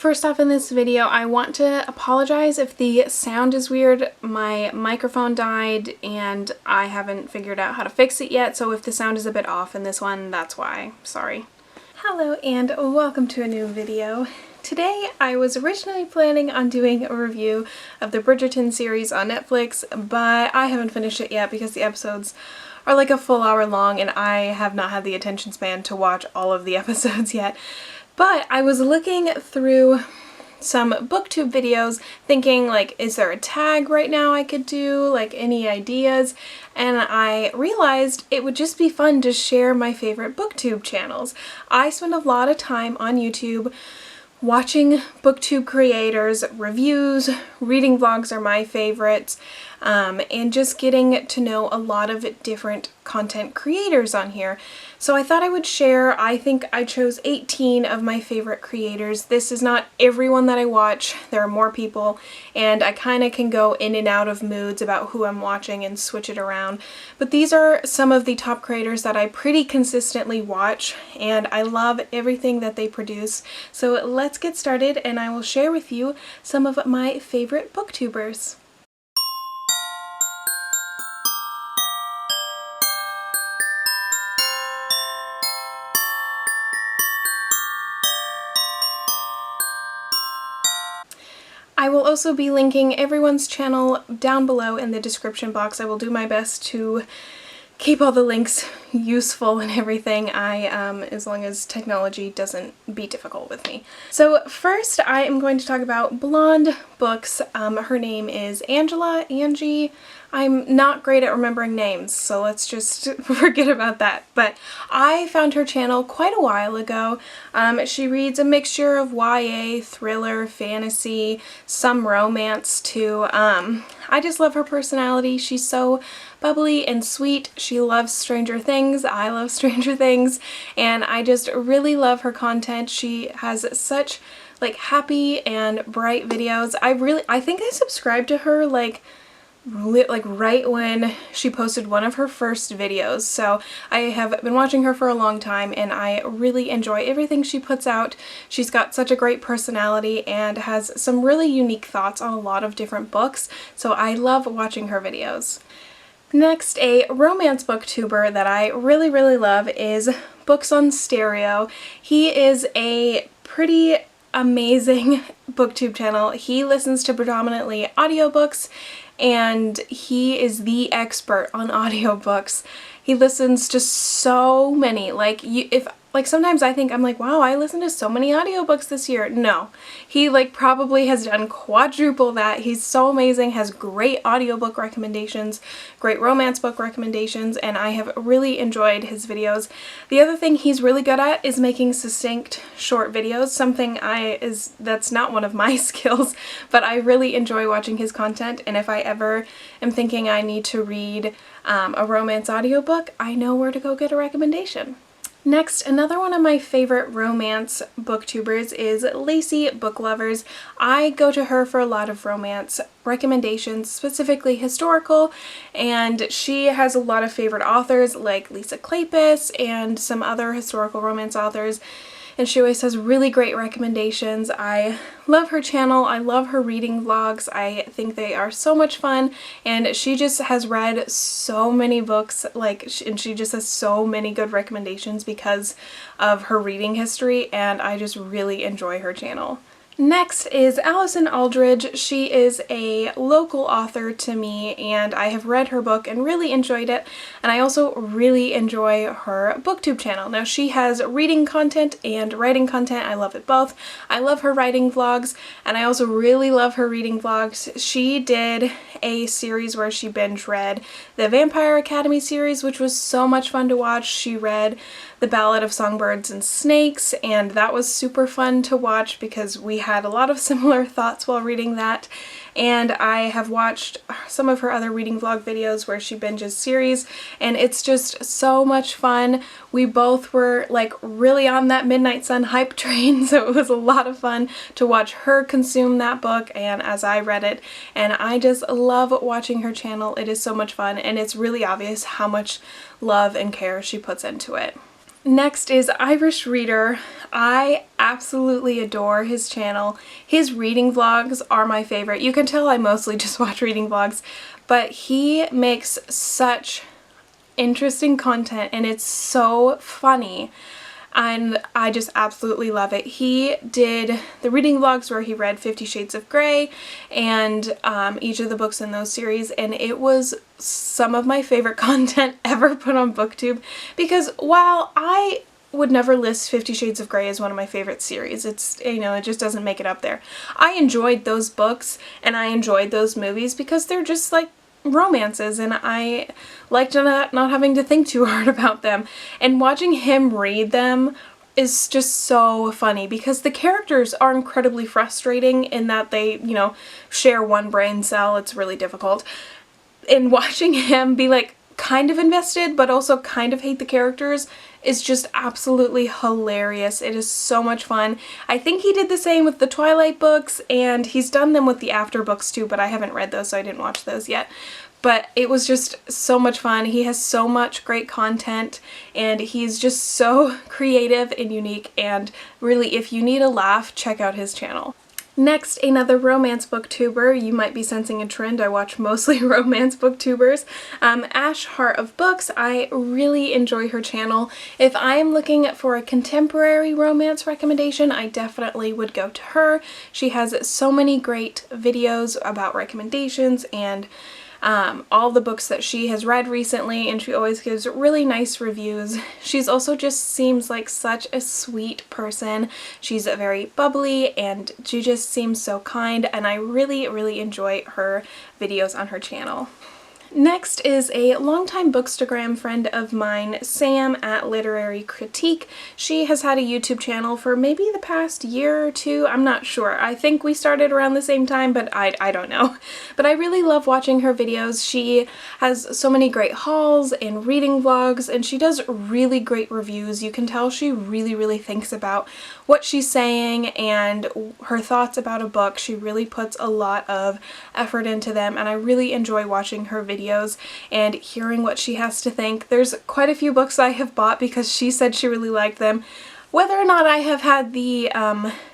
First off in this video, I want to apologize if the sound is weird. My microphone died and I haven't figured out how to fix it yet, so if the sound is a bit off in this one, that's why. Sorry. Hello and welcome to a new video. Today I was originally planning on doing a review of the Bridgerton series on Netflix, but I haven't finished it yet because the episodes are like a full hour long and I have not had the attention span to watch all of the episodes yet. But I was looking through some booktube videos thinking like, is there a tag right now I could do, like any ideas? And I realized it would just be fun to share my favorite booktube channels. I spend a lot of time on YouTube watching booktube creators, reviews, reading vlogs are my favorites, and just getting to know a lot of different content creators on here. So I thought I would share. I think I chose 18 of my favorite creators. This is not everyone that I watch. There are more people, and I kind of can go in and out of moods about who I'm watching and switch it around. But these are some of the top creators that I pretty consistently watch, and I love everything that they produce. So let's get started, and I will share with you some of my favorite booktubers. I will also be linking everyone's channel down below in the description box. I will do my best to keep all the links useful and everything, as long as technology doesn't be difficult with me. So first I am going to talk about Blonde Books. Her name is Angie. I'm not great at remembering names, so let's just forget about that. But I found her channel quite a while ago. She reads a mixture of YA, thriller, fantasy, some romance too. I just love her personality. She's so bubbly and sweet. She loves Stranger Things. I love Stranger Things, and I just really love her content. She has such like happy and bright videos. I think I subscribed to her like right when she posted one of her first videos, so I have been watching her for a long time and I really enjoy everything she puts out. She's got such a great personality and has some really unique thoughts on a lot of different books, so I love watching her videos. Next, a romance booktuber that I really love is Books on Stereo. He is a pretty amazing booktube channel. He listens to predominantly audiobooks, and he is the expert on audiobooks. He listens to so many, sometimes I think I'm like, wow, I listened to so many audiobooks this year. No, he probably has done quadruple that. He's so amazing, has great audiobook recommendations, great romance book recommendations, and I have really enjoyed his videos. The other thing he's really good at is making succinct short videos, something that's not one of my skills, but I really enjoy watching his content, and if I ever am thinking I need to read a romance audiobook, I know where to go get a recommendation. Next, another one of my favorite romance booktubers is Lacey Book Lovers. I go to her for a lot of romance recommendations, specifically historical, and she has a lot of favorite authors like Lisa Kleypas and some other historical romance authors, and she always has really great recommendations. I love her channel. I love her reading vlogs. I think they are so much fun, and she just has read so many books, and she just has so many good recommendations because of her reading history, and I just really enjoy her channel. Next is Allison Aldridge. She is a local author to me, and I have read her book and really enjoyed it, and I also really enjoy her booktube channel. Now she has reading content and writing content. I love it both. I love her writing vlogs, and I also really love her reading vlogs. She did a series where she binge read the Vampire Academy series, which was so much fun to watch. She read The Ballad of Songbirds and Snakes, and that was super fun to watch because we had a lot of similar thoughts while reading that. And I have watched some of her other reading vlog videos where she binges series, and it's just so much fun. We both were really on that Midnight Sun hype train, so it was a lot of fun to watch her consume that book and as I read it, and I just love watching her channel. It is so much fun, and it's really obvious how much love and care she puts into it. Next is Irish Reader. I absolutely adore his channel. His reading vlogs are my favorite. You can tell I mostly just watch reading vlogs, but he makes such interesting content and it's so funny. And I just absolutely love it. He did the reading vlogs where he read 50 Shades of Grey and each of the books in those series, and it was some of my favorite content ever put on BookTube, because while I would never list 50 Shades of Grey as one of my favorite series, it's, you know, it just doesn't make it up there. I enjoyed those books and I enjoyed those movies because they're just like romances and I liked not having to think too hard about them. And watching him read them is just so funny because the characters are incredibly frustrating in that they, you know, share one brain cell. It's really difficult. And watching him be like kind of invested but also kind of hate the characters is just absolutely hilarious. It is so much fun. I think he did the same with the Twilight books, and he's done them with the After books too, but I haven't read those, so I didn't watch those yet. But it was just so much fun. He has so much great content and he's just so creative and unique, and really, if you need a laugh, check out his channel. Next, another romance booktuber. You might be sensing a trend. I watch mostly romance booktubers. Ash Heart of Books. I really enjoy her channel. If I am looking for a contemporary romance recommendation, I definitely would go to her. She has so many great videos about recommendations and all the books that she has read recently, and she always gives really nice reviews. She's also just seems like such a sweet person. She's very bubbly and she just seems so kind, and I really, really enjoy her videos on her channel. Next is a longtime Bookstagram friend of mine, Sam at Literary Critique. She has had a YouTube channel for maybe the past year or two. I'm not sure. I think we started around the same time, but I don't know. But I really love watching her videos. She has so many great hauls and reading vlogs, and she does really great reviews. You can tell she really, really thinks about what she's saying and her thoughts about a book. She really puts a lot of effort into them, and I really enjoy watching her videos and hearing what she has to think. There's quite a few books I have bought because she said she really liked them. Whether or not I have had the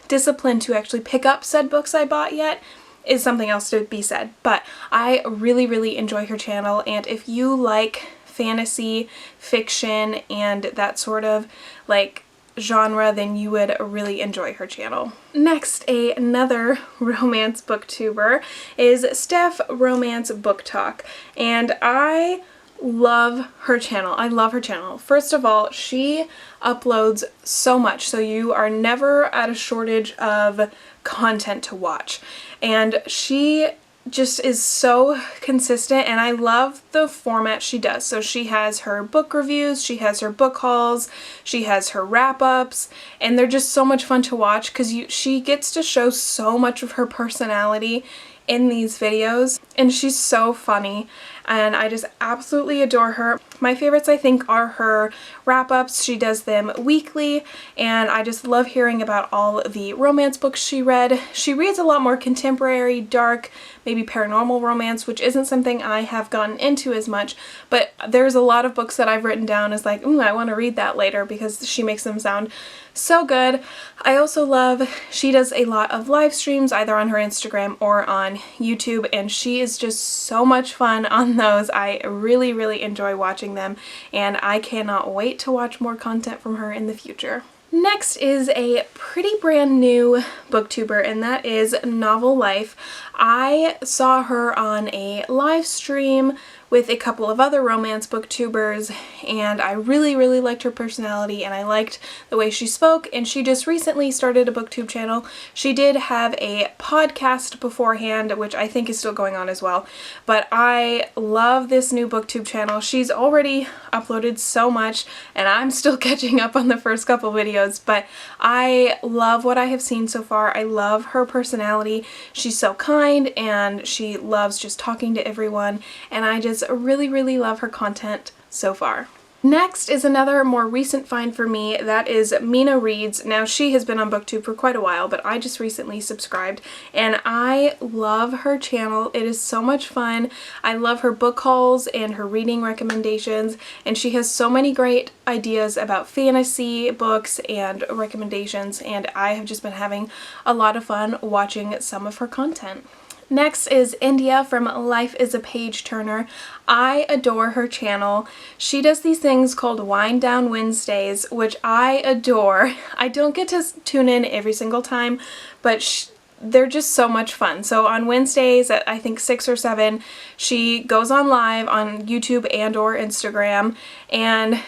discipline to actually pick up said books I bought yet is something else to be said, but I really, really enjoy her channel, and if you like fantasy, fiction, and that sort of like genre, then you would really enjoy her channel. Next, another romance booktuber is Steph Romance Book Talk, and I love her channel. I love her channel. First of all, she uploads so much, so you are never at a shortage of content to watch, and she just is so consistent, and I love the format she does. So she has her book reviews, she has her book hauls, she has her wrap-ups, and they're just so much fun to watch because she gets to show so much of her personality in these videos, and she's so funny, and I just absolutely adore her. My favorites, I think, are her wrap-ups. She does them weekly, and I just love hearing about all the romance books she read. She reads a lot more contemporary, dark, maybe paranormal romance, which isn't something I have gotten into as much, but there's a lot of books that I've written down as like, ooh, I want to read that later because she makes them sound so good. I also love, she does a lot of live streams either on her Instagram or on YouTube, and she is just so much fun on those. I really, really enjoy watching them, and I cannot wait to watch more content from her in the future. Next is a pretty brand new booktuber, and that is Novel Life. I saw her on a live stream with a couple of other romance booktubers, and I really, really liked her personality, and I liked the way she spoke, and she just recently started a booktube channel. She did have a podcast beforehand, which I think is still going on as well, but I love this new booktube channel. She's already uploaded so much, and I'm still catching up on the first couple videos, but I love what I have seen so far. I love her personality. She's so kind, and she loves just talking to everyone, and I just really, really love her content so far. Next is another more recent find for me. That is Mina Reads. Now, she has been on BookTube for quite a while, but I just recently subscribed and I love her channel. It is so much fun. I love her book hauls and her reading recommendations, and she has so many great ideas about fantasy books and recommendations, and I have just been having a lot of fun watching some of her content. Next is India from Life is a Page Turner. I adore her channel. She does these things called Wind Down Wednesdays, which I adore. I don't get to tune in every single time, but they're just so much fun. So on Wednesdays at I think 6 or 7, she goes on live on YouTube and or Instagram, and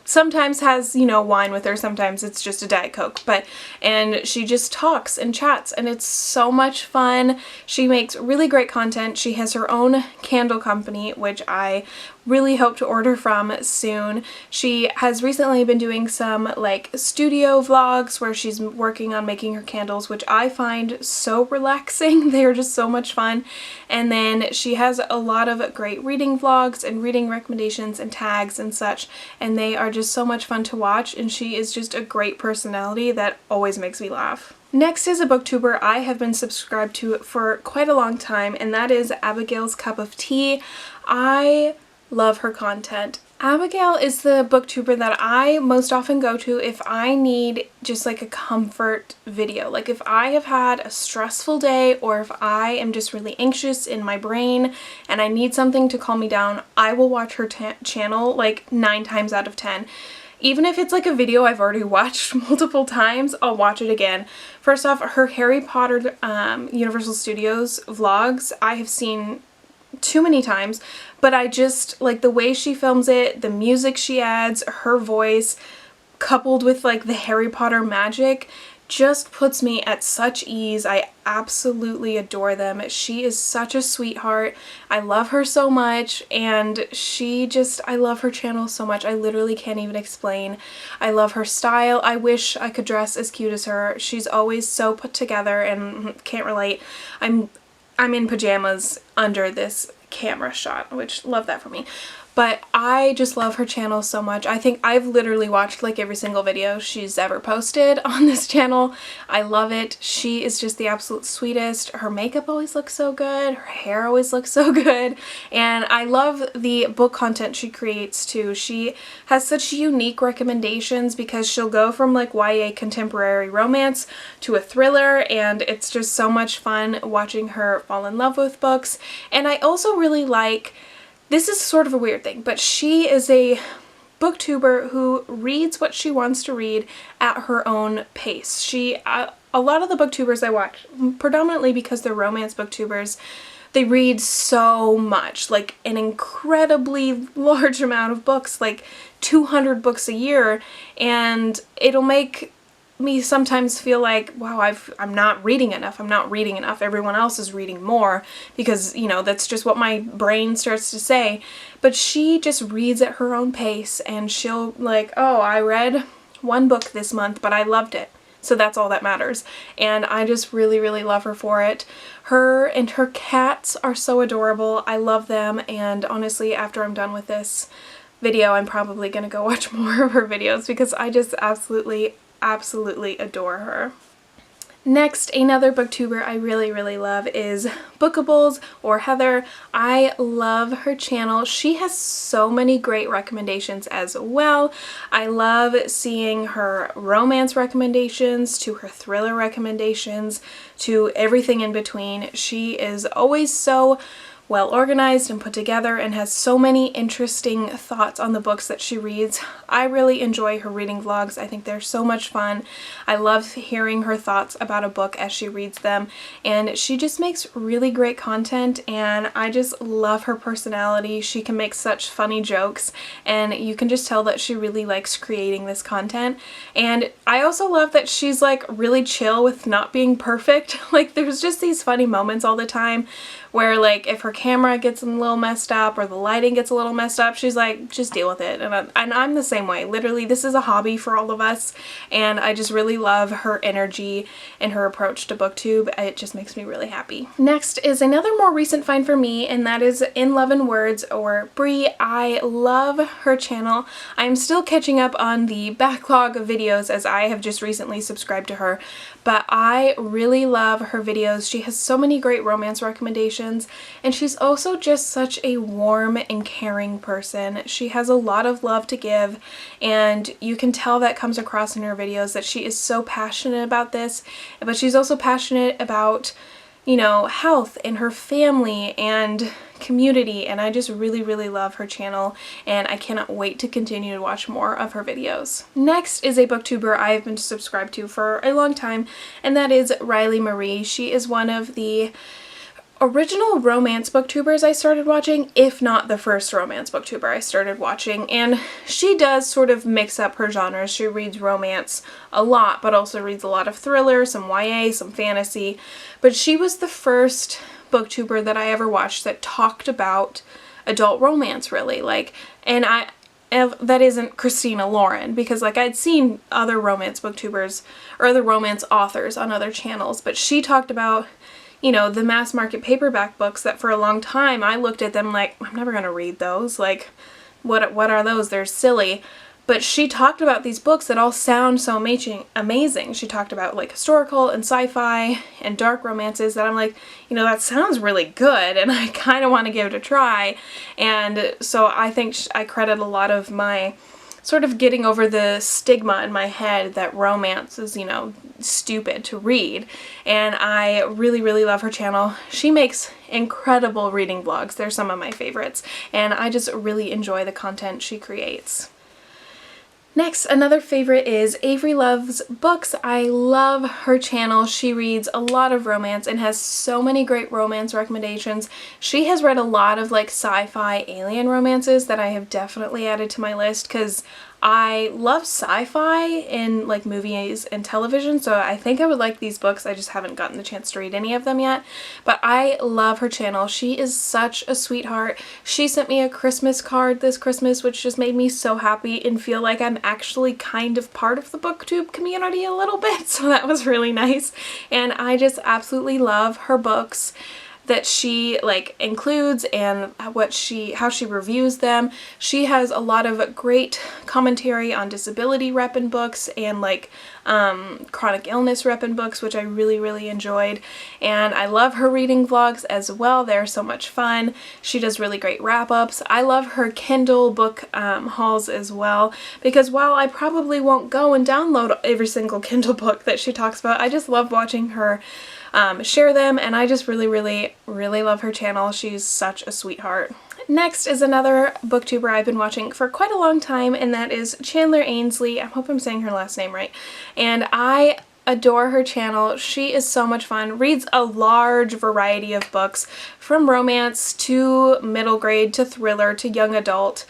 sometimes has, you know, wine with her, sometimes it's just a Diet Coke, and she just talks and chats, and it's so much fun. She makes really great content. She has her own candle company, which I really hope to order from soon. She has recently been doing some like studio vlogs where she's working on making her candles, which I find so relaxing. They are just so much fun. And then she has a lot of great reading vlogs and reading recommendations and tags and such, and they are just so much fun to watch, and she is just a great personality that always makes me laugh. Next is a booktuber I have been subscribed to for quite a long time, and that is Abigail's Cup of Tea. I love her content. Abigail is the booktuber that I most often go to if I need just like a comfort video. Like if I have had a stressful day, or if I am just really anxious in my brain and I need something to calm me down, I will watch her channel like 9 times out of 10. Even if it's like a video I've already watched multiple times, I'll watch it again. First off, her Harry Potter Universal Studios vlogs I have seen too many times, but I just like the way she films it, the music she adds, her voice, coupled with like the Harry Potter magic, just puts me at such ease. I absolutely adore them. She is such a sweetheart. I love her so much, and I love her channel so much. I literally can't even explain. I love her style. I wish I could dress as cute as her. She's always so put together, and can't relate. I'm in pajamas under this camera shot, which love that for me. But I just love her channel so much. I think I've literally watched like every single video she's ever posted on this channel. I love it. She is just the absolute sweetest. Her makeup always looks so good. Her hair always looks so good. And I love the book content she creates too. She has such unique recommendations because she'll go from like YA contemporary romance to a thriller, and it's just so much fun watching her fall in love with books. And I also really like, this is sort of a weird thing, but she is a booktuber who reads what she wants to read at her own pace. A lot of the booktubers I watch, predominantly because they're romance booktubers, they read so much, like an incredibly large amount of books, like 200 books a year, and it'll make me sometimes feel like, wow, I'm not reading enough. I'm not reading enough. Everyone else is reading more, because, you know, that's just what my brain starts to say. But she just reads at her own pace, and she'll like, oh, I read 1 book this month, but I loved it. So that's all that matters. And I just really, really love her for it. Her and her cats are so adorable. I love them. And honestly, after I'm done with this video, I'm probably going to go watch more of her videos because I just absolutely adore her. Next, another booktuber I really, really love is Bookables, or Heather. I love her channel. She has so many great recommendations as well. I love seeing her romance recommendations to her thriller recommendations to everything in between. She is always so well organized and put together and has so many interesting thoughts on the books that she reads. I really enjoy her reading vlogs. I think they're so much fun. I love hearing her thoughts about a book as she reads them, and she just makes really great content, and I just love her personality. She can make such funny jokes, and you can just tell that she really likes creating this content. And I also love that she's like really chill with not being perfect. Like there's just these funny moments all the time where like if her her camera gets a little messed up or the lighting gets a little messed up, she's like, just deal with it. And I'm the same way. Literally, this is a hobby for all of us, and I just really love her energy and her approach to booktube. It just makes me really happy. Next is another more recent find for me, and that is In Love and Words, or Brie. I love her channel. I'm still catching up on the backlog of videos as I have just recently subscribed to her, but I really love her videos. She has so many great romance recommendations, and she's also just such a warm and caring person. She has a lot of love to give, and you can tell that comes across in her videos that she is so passionate about this, but she's also passionate about, you know, health and her family and community, and I just really, really love her channel, and I cannot wait to continue to watch more of her videos. Next is a booktuber I have been subscribed to for a long time, and that is Riley Marie. She is one of the original romance booktubers I started watching, if not the first romance booktuber I started watching, and she does sort of mix up her genres. She reads romance a lot, but also reads a lot of thriller, some YA, some fantasy, but she was the first booktuber that I ever watched that talked about adult romance, really, like, and that isn't Christina Lauren, because like I'd seen other romance booktubers or other romance authors on other channels, but she talked about, you know, the mass market paperback books that for a long time I looked at them like, I'm never gonna read those, like what are those, they're silly. But she talked about these books that all sound so amazing. She talked about like historical and sci-fi and dark romances that I'm like, you know, that sounds really good, and I kind of want to give it a try. And so I think I credit a lot of my sort of getting over the stigma in my head that romance is, you know, stupid to read. And I really, really love her channel. She makes incredible reading vlogs. They're some of my favorites, and I just really enjoy the content she creates. Next, another favorite is Avery Loves Books. I love her channel. She reads a lot of romance and has so many great romance recommendations. She has read a lot of like sci-fi alien romances that I have definitely added to my list because I love sci-fi in like movies and television, so I think I would like these books. I just haven't gotten the chance to read any of them yet, but I love her channel. She is such a sweetheart. She sent me a Christmas card this Christmas, which just made me so happy and feel like I'm actually kind of part of the booktube community a little bit, so that was really nice. And I just absolutely love her books that she like includes and how she reviews them. She has a lot of great commentary on disability rep-in books and like chronic illness rep-in books, which I really, really enjoyed. And I love her reading vlogs as well. They're so much fun. She does really great wrap-ups. I love her Kindle book hauls as well, because while I probably won't go and download every single Kindle book that she talks about, I just love watching her share them, and I just really, really, really love her channel. She's such a sweetheart. Next is another booktuber I've been watching for quite a long time, and that is Chandler Ainsley. I hope I'm saying her last name right. And I adore her channel. She is so much fun, reads a large variety of books from romance to middle grade to thriller to young adult.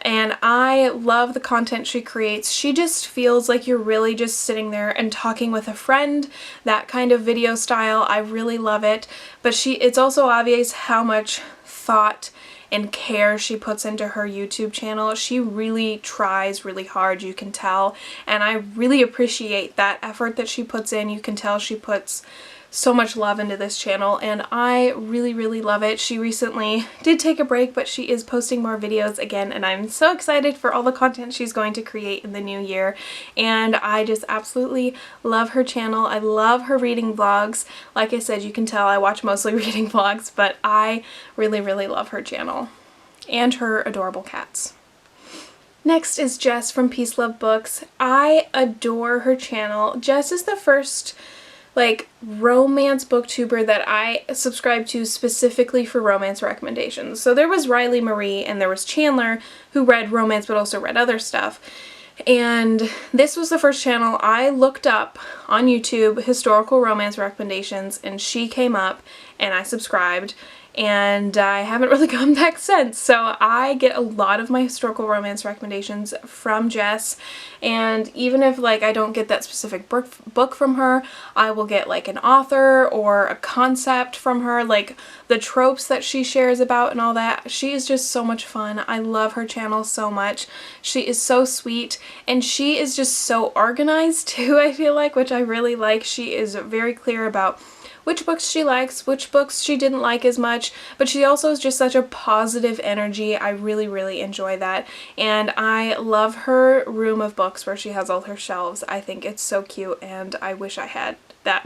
And I love the content she creates. She just feels like you're really just sitting there and talking with a friend, that kind of video style. I really love it. But it's also obvious how much thought and care she puts into her YouTube channel. She really tries really hard, you can tell. And I really appreciate that effort that she puts in. You can tell she puts so much love into this channel, and I really, really love it. She recently did take a break, but she is posting more videos again, and I'm so excited for all the content she's going to create in the new year. And I just absolutely love her channel. I love her reading vlogs. Like I said, you can tell I watch mostly reading vlogs, but I really, really love her channel and her adorable cats. Next is Jess from Peace Love Books. I adore her channel. Jess is the first like romance booktuber that I subscribe to specifically for romance recommendations. So there was Riley Marie and there was Chandler, who read romance but also read other stuff. And this was the first channel I looked up on YouTube, historical romance recommendations, and she came up and I subscribed. and I haven't really gone back since. So I get a lot of my historical romance recommendations from Jess, and even if like I don't get that specific book from her, I will get like an author or a concept from her, like the tropes that she shares about and all that. She is just so much fun. I love her channel so much. She is so sweet, and she is just so organized too, I feel like, which I really like. She is very clear about which books she likes, which books she didn't like as much, but she also is just such a positive energy. I really, really enjoy that, and I love her room of books where she has all her shelves. I think it's so cute, and I wish I had that.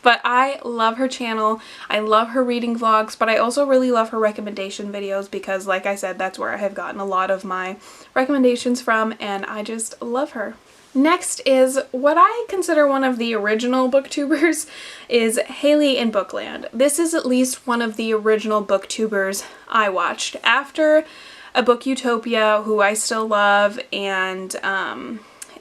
But I love her channel. I love her reading vlogs, but I also really love her recommendation videos because, like I said, that's where I have gotten a lot of my recommendations from, and I just love her. Next is what I consider one of the original booktubers, is Haley in Bookland. This is at least one of the original booktubers I watched. After a Book Utopia, who I still love, and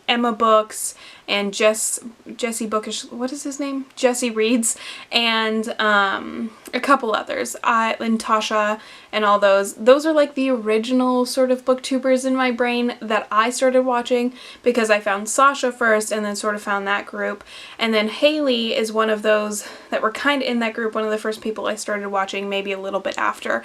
Emma Books, and Jesse Bookish, what is his name? Jesse Reads, and a couple others, and Tasha, and all those. Those are like the original sort of booktubers in my brain that I started watching, because I found Sasha first and then sort of found that group. And then Haley is one of those that were kind of in that group, one of the first people I started watching, maybe a little bit after.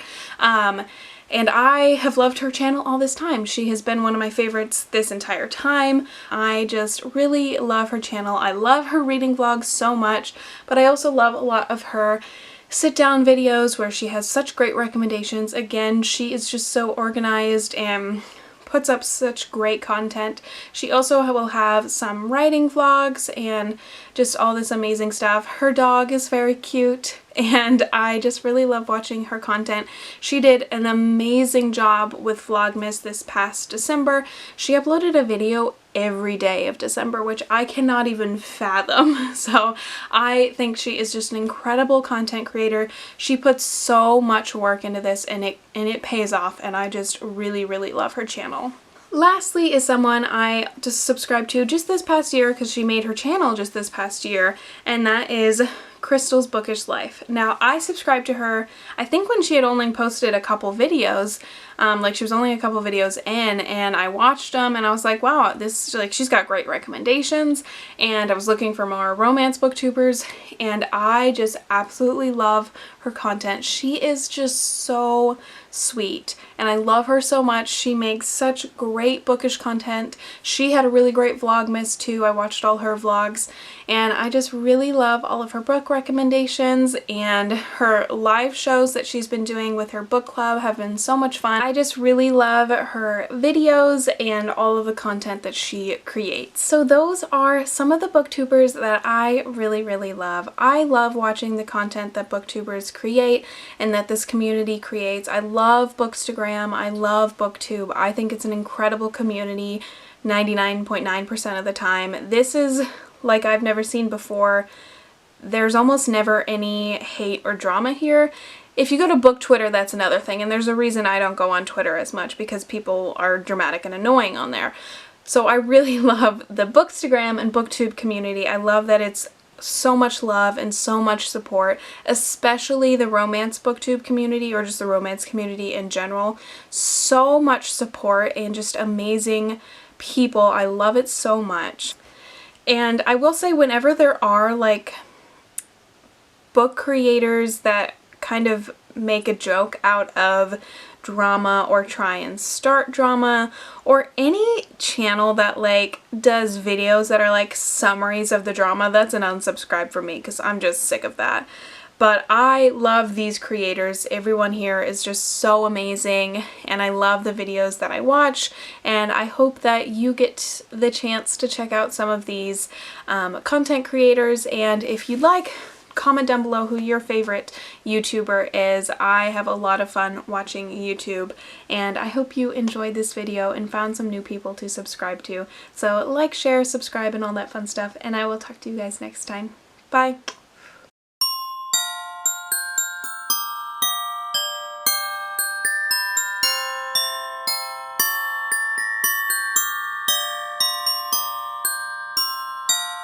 And I have loved her channel all this time. She has been one of my favorites this entire time. I just really love her channel. I love her reading vlogs so much, but I also love a lot of her sit-down videos where she has such great recommendations. Again, she is just so organized and puts up such great content. She also will have some writing vlogs and just all this amazing stuff. Her dog is very cute, and I just really love watching her content. She did an amazing job with Vlogmas this past December. She uploaded a video every day of December, which I cannot even fathom. So I think she is just an incredible content creator. She puts so much work into this, and it pays off, and I just really, really love her channel. Lastly is someone I just subscribed to just this past year because she made her channel just this past year, and that is Crystal's Bookish Life. Now, I subscribed to her, I think when she had only posted a couple videos, like she was only a couple videos in, and I watched them and I was like, wow, this, like, she's got great recommendations, and I was looking for more romance booktubers, and I just absolutely love her content. She is just so sweet, and I love her so much. She makes such great bookish content. She had a really great Vlogmas too. I watched all her vlogs, and I just really love all of her book recommendations, and her live shows that she's been doing with her book club have been so much fun. I just really love her videos and all of the content that she creates. So those are some of the booktubers that I really, really love. I love watching the content that booktubers create and that this community creates. I love Bookstagram. I love BookTube. I think it's an incredible community 99.9% of the time. This is like I've never seen before. There's almost never any hate or drama here. If you go to book Twitter, that's another thing, and there's a reason I don't go on Twitter as much, because people are dramatic and annoying on there. So I really love the Bookstagram and BookTube community. I love that it's so much love and so much support, especially the romance booktube community, or just the romance community in general. So much support and just amazing people. I love it so much. And I will say, whenever there are like book creators that kind of make a joke out of drama or try and start drama, or any channel that like does videos that are like summaries of the drama, that's an unsubscribe for me, because I'm just sick of that. But I love these creators. Everyone here is just so amazing, and I love the videos that I watch, and I hope that you get the chance to check out some of these content creators. And if you'd like, comment down below who your favorite YouTuber is. I have a lot of fun watching YouTube, and I hope you enjoyed this video and found some new people to subscribe to. So like, share, subscribe, and all that fun stuff, and I will talk to you guys next time. Bye!